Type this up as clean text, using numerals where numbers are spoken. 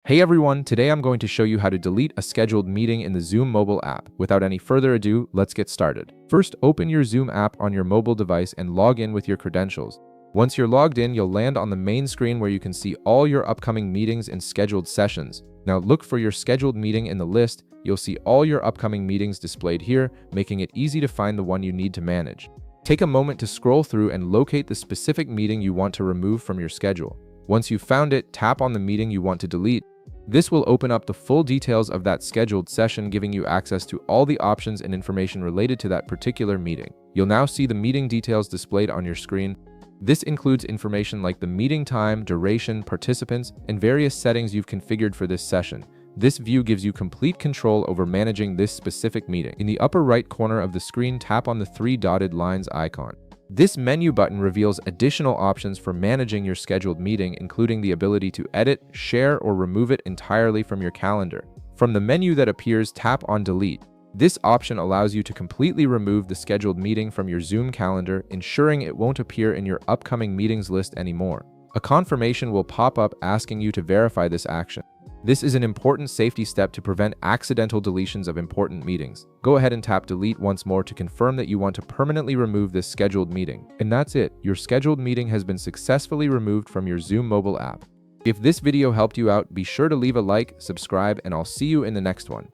Hey everyone, today I'm going to show you how to delete a scheduled meeting in the Zoom mobile app. Without any further ado, let's get started. First, open your Zoom app on your mobile device and log in with your credentials. Once you're logged in, you'll land on the main screen where you can see all your upcoming meetings and scheduled sessions. Now look for your scheduled meeting in the list. You'll see all your upcoming meetings displayed here, making it easy to find the one you need to manage. Take a moment to scroll through and locate the specific meeting you want to remove from your schedule. Once you've found it, tap on the meeting you want to delete. This will open up the full details of that scheduled session, giving you access to all the options and information related to that particular meeting. You'll now see the meeting details displayed on your screen. This includes information like the meeting time, duration, participants, and various settings you've configured for this session. This view gives you complete control over managing this specific meeting. In the upper right corner of the screen, tap on the three dotted lines icon. This menu button reveals additional options for managing your scheduled meeting, including the ability to edit, share, or remove it entirely from your calendar. From the menu that appears, tap on Delete. This option allows you to completely remove the scheduled meeting from your Zoom calendar, ensuring it won't appear in your upcoming meetings list anymore. A confirmation will pop up asking you to verify this action. This is an important safety step to prevent accidental deletions of important meetings. Go ahead and tap Delete once more to confirm that you want to permanently remove this scheduled meeting. And that's it. Your scheduled meeting has been successfully removed from your Zoom mobile app. If this video helped you out, be sure to leave a like, subscribe, and I'll see you in the next one.